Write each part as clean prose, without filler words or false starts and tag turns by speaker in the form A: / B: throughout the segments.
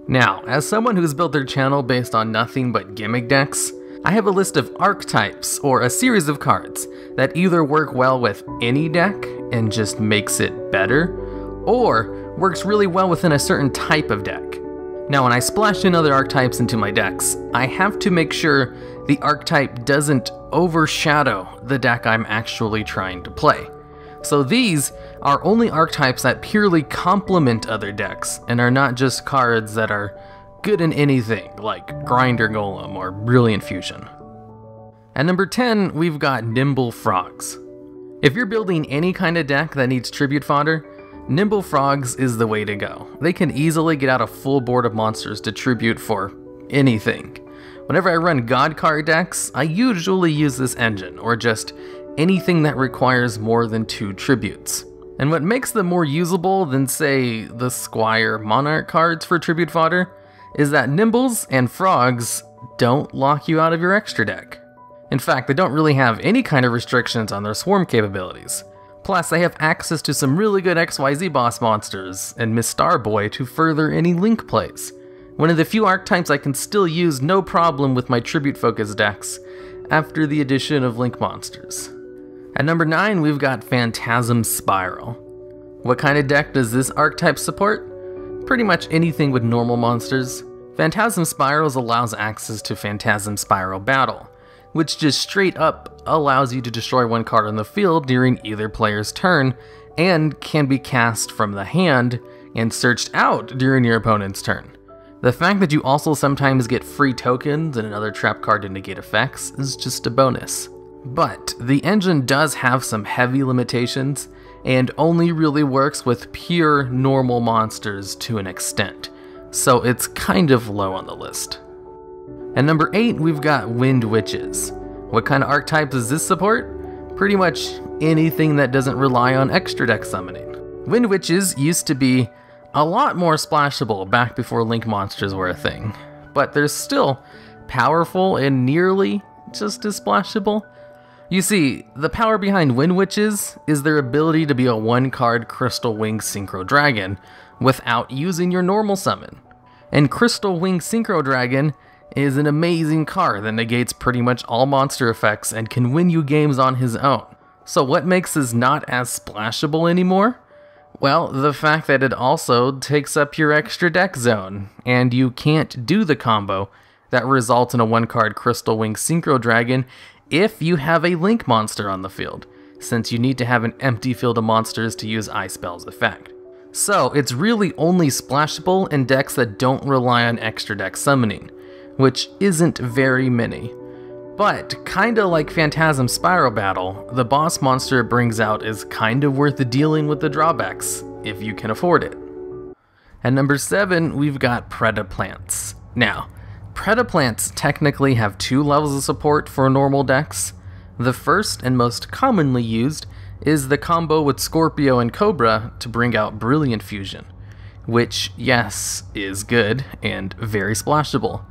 A: Now, as someone who's built their channel based on nothing but gimmick decks, I have a list of archetypes, or a series of cards, that either work well with any deck and just makes it better, or works really well within a certain type of deck. Now, when I splash in other archetypes into my decks, I have to make sure the archetype doesn't overshadow the deck I'm actually trying to play. So these are only archetypes that purely complement other decks, and are not just cards that are good in anything, like Grinder Golem or Brilliant Fusion. At number 10, we've got Nimble Frogs. If you're building any kind of deck that needs tribute fodder, Nimble Frogs is the way to go. They can easily get out a full board of monsters to tribute for anything. Whenever I run God card decks, I usually use this engine, or just anything that requires more than 2 tributes. And what makes them more usable than, say, the Squire Monarch cards for tribute fodder is that Nimbles and Frogs don't lock you out of your extra deck. In fact, they don't really have any kind of restrictions on their swarm capabilities. Plus, they have access to some really good XYZ boss monsters and Miss Starboy to further any Link plays. One of the few archetypes I can still use no problem with my tribute focused decks after the addition of Link monsters. At number 9, we've got Phantasm Spiral. What kind of deck does this archetype support? Pretty much anything with normal monsters. Phantasm Spirals allows access to Phantasm Spiral Battle, which just straight up allows you to destroy 1 card on the field during either player's turn, and can be cast from the hand and searched out during your opponent's turn. The fact that you also sometimes get free tokens and another trap card to negate effects is just a bonus. But the engine does have some heavy limitations, and only really works with pure normal monsters to an extent, so it's kind of low on the list. At number 8, we've got Wind Witches. What kind of archetype does this support? Pretty much anything that doesn't rely on extra deck summoning. Wind Witches used to be a lot more splashable back before Link monsters were a thing, but they're still powerful and nearly just as splashable. You see, the power behind Wind Witches is their ability to be a 1-card Crystal Wing Synchro Dragon without using your normal summon. And Crystal Wing Synchro Dragon is an amazing card that negates pretty much all monster effects and can win you games on his own. So what makes this not as splashable anymore? Well, the fact that it also takes up your extra deck zone, and you can't do the combo that results in a 1-card Crystal Wing Synchro Dragon if you have a Link monster on the field, since you need to have an empty field of monsters to use Ice Spell's effect. So it's really only splashable in decks that don't rely on extra deck summoning, which isn't very many. But kinda like Phantasm Spiral Battle, the boss monster it brings out is kinda worth dealing with the drawbacks, if you can afford it. At number 7, we've got Predaplants. Now, Predaplants technically have 2 levels of support for normal decks. The first and most commonly used is the combo with Scorpio and Cobra to bring out Brilliant Fusion, which, yes, is good and very splashable.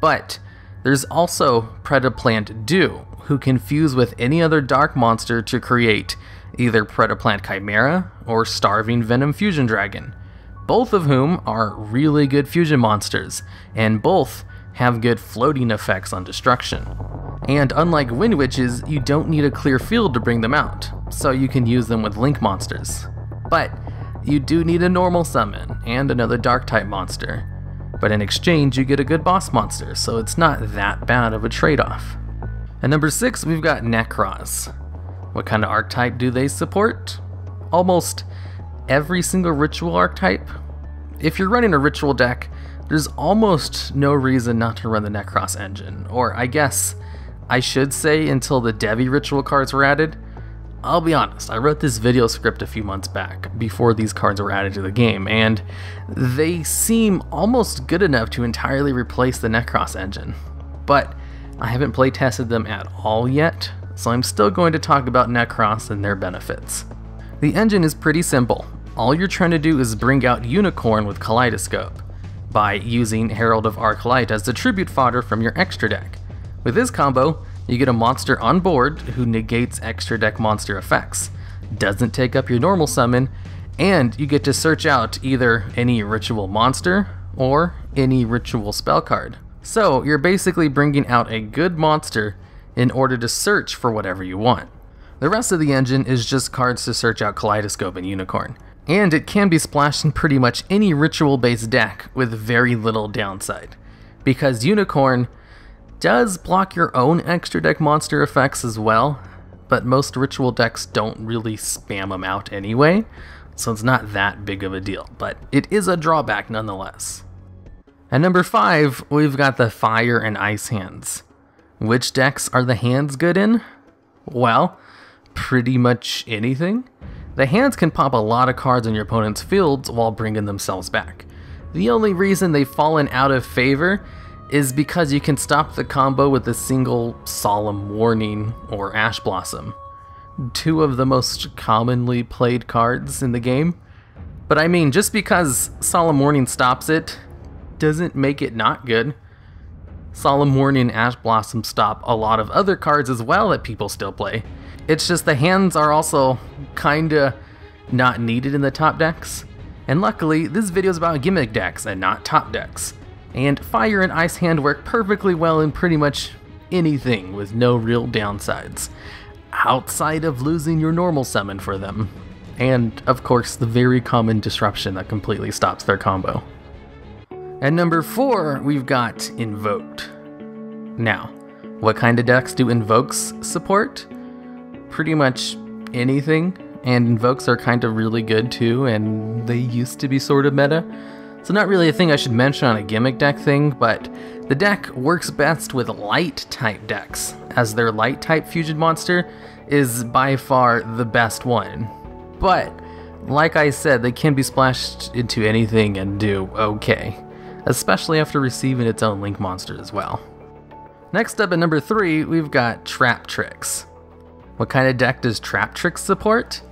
A: But there's also Predaplant Do, who can fuse with any other dark monster to create either Predaplant Chimera or Starving Venom Fusion Dragon, both of whom are really good fusion monsters, and both have good floating effects on destruction. And unlike Wind Witches, you don't need a clear field to bring them out, so you can use them with Link monsters. But you do need a normal summon and another dark type monster. But in exchange, you get a good boss monster, so it's not that bad of a trade-off. At number 6, we've got Nekroz. What kind of archetype do they support? Almost every single ritual archetype. If you're running a ritual deck, there's almost no reason not to run the Necross engine, or I guess I should say until the Devi ritual cards were added. I'll be honest, I wrote this video script a few months back, before these cards were added to the game, and they seem almost good enough to entirely replace the Necross engine. But I haven't play tested them at all yet, so I'm still going to talk about Necross and their benefits. The engine is pretty simple. All you're trying to do is bring out Unicorn with Kaleidoscope, by using Herald of Arclight as the tribute fodder from your extra deck. With this combo, you get a monster on board who negates extra deck monster effects, doesn't take up your normal summon, and you get to search out either any ritual monster or any ritual spell card. So you're basically bringing out a good monster in order to search for whatever you want. The rest of the engine is just cards to search out Kaleidoscope and Unicorn. And it can be splashed in pretty much any ritual-based deck with very little downside. Because Unicorn does block your own extra deck monster effects as well, but most ritual decks don't really spam them out anyway, so it's not that big of a deal, but it is a drawback nonetheless. At number 5, we've got the Fire and Ice hands. Which decks are the hands good in? Well, pretty much anything. The hands can pop a lot of cards in your opponent's fields while bringing themselves back. The only reason they've fallen out of favor is because you can stop the combo with a single Solemn Warning or Ash Blossom. 2 of the most commonly played cards in the game. But I mean, just because Solemn Warning stops it, doesn't make it not good. Solemn Warning and Ash Blossom stop a lot of other cards as well that people still play. It's just the hands are also kinda not needed in the top decks. And luckily, this video is about Gimmick decks and not top decks. And Fire and Ice hand work perfectly well in pretty much anything with no real downsides, outside of losing your normal summon for them. And of course, the very common disruption that completely stops their combo. At number 4, we've got Invoked. Now, what kind of decks do Invokes support? Pretty much anything, and Invokes are kind of really good too, and they used to be sort of meta. So not really a thing I should mention on a Gimmick deck thing, but the deck works best with light type decks, as their light type fusion monster is by far the best one. But, like I said, they can be splashed into anything and do okay, especially after receiving its own link monster as well. Next up at number 3, we've got Traptrix. What kind of deck does Traptrix support?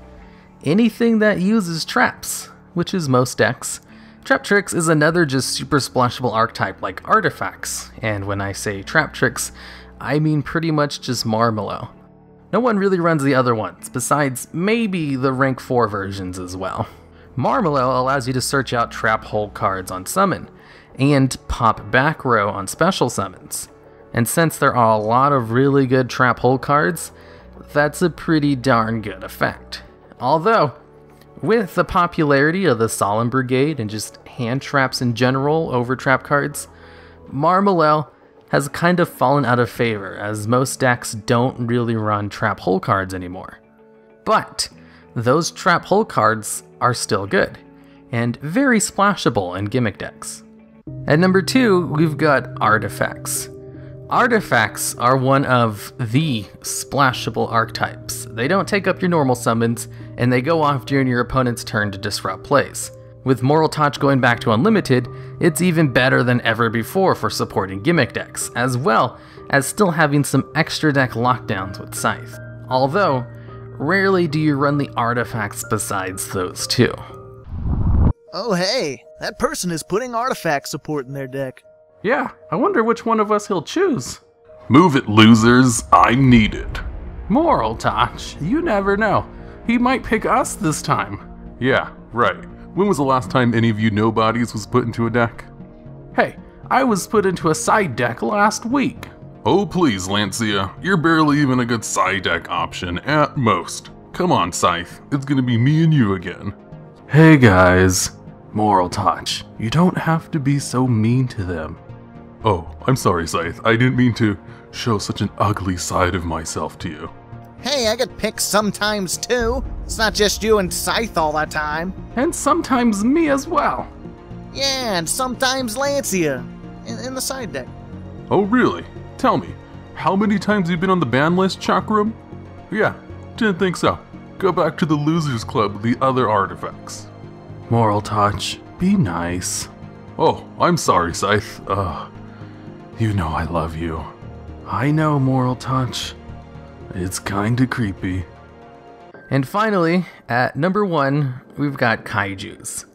A: Anything that uses traps, which is most decks. Traptrix is another just super splashable archetype like Artifacts, and when I say Traptrix, I mean pretty much just Marmallow. No one really runs the other ones, besides maybe the rank 4 versions as well. Marmallow allows you to search out trap hole cards on summon, and pop back row on special summons. And since there are a lot of really good trap hole cards, that's a pretty darn good effect. Although, with the popularity of the Solemn Brigade and just hand traps in general over trap cards, Marmallow has kind of fallen out of favor as most decks don't really run trap hole cards anymore. But those trap hole cards are still good, and very splashable in Gimmick decks. At number 2, we've got Artifacts. Artifacts are one of the splashable archetypes. They don't take up your normal summons, and they go off during your opponent's turn to disrupt plays. With Moral Touch going back to unlimited, it's even better than ever before for supporting Gimmick decks, as well as still having some extra deck lockdowns with Scythe. Although, rarely do you run the artifacts besides those 2.
B: Oh hey, that person is putting artifact support in their deck.
C: Yeah, I wonder which one of us he'll choose. Move it, losers, I'm needed. Moral Touch, you never know. He might pick us this time. Yeah, right. When was the last time any of you nobodies was put into a deck? Hey, I was put into a side deck last week. Oh please, Lancia, you're barely even a good side deck option at most. Come on, Scythe, it's gonna be me and you again. Hey guys, Moral Touch, you don't have to be so mean to them. Oh, I'm sorry, Scythe, I didn't mean to show such an ugly side of myself to you.
B: Hey, I get picked sometimes too. It's not just you and Scythe all the time.
C: And sometimes me as well.
B: Yeah, and sometimes Lancia in the side deck.
C: Oh really? Tell me, how many times have you been on the ban list, Chakram? Yeah, didn't think so. Go back to the Losers Club with the other artifacts. Moral Touch, be nice. Oh, I'm sorry, Scythe. You know I love you. I know, Moral Touch. It's kinda creepy.
A: And finally, at number 1, we've got Kaijus.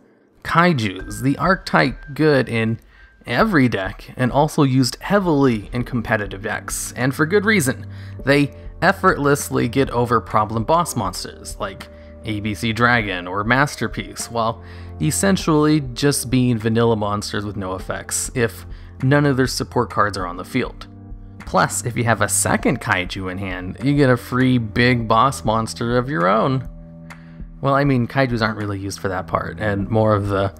A: Kaijus, the archetype good in every deck, and also used heavily in competitive decks, and for good reason. They effortlessly get over problem boss monsters, like ABC Dragon or Masterpiece, while essentially just being vanilla monsters with no effects if none of their support cards are on the field. Plus, if you have a second Kaiju in hand, you get a free big boss monster of your own. Well, I mean, Kaijus aren't really used for that part, and more of the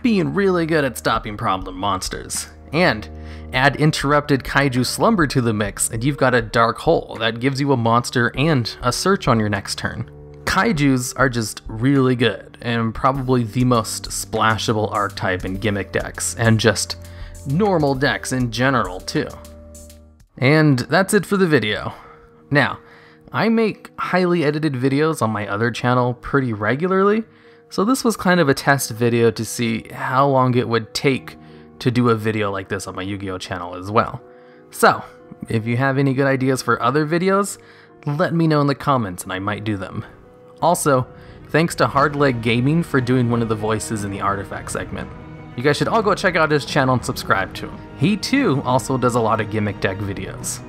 A: being really good at stopping problem monsters. And add Interrupted Kaiju Slumber to the mix, and you've got a Dark Hole that gives you a monster and a search on your next turn. Kaijus are just really good, and probably the most splashable archetype in Gimmick decks, and just normal decks in general too. And that's it for the video. Now, I make highly edited videos on my other channel pretty regularly, so this was kind of a test video to see how long it would take to do a video like this on my YuGiOh channel as well. So, if you have any good ideas for other videos, let me know in the comments and I might do them. Also, thanks to HardLeg Gaming for doing one of the voices in the artifact segment. You guys should all go check out his channel and subscribe to him. He too also does a lot of Gimmick deck videos.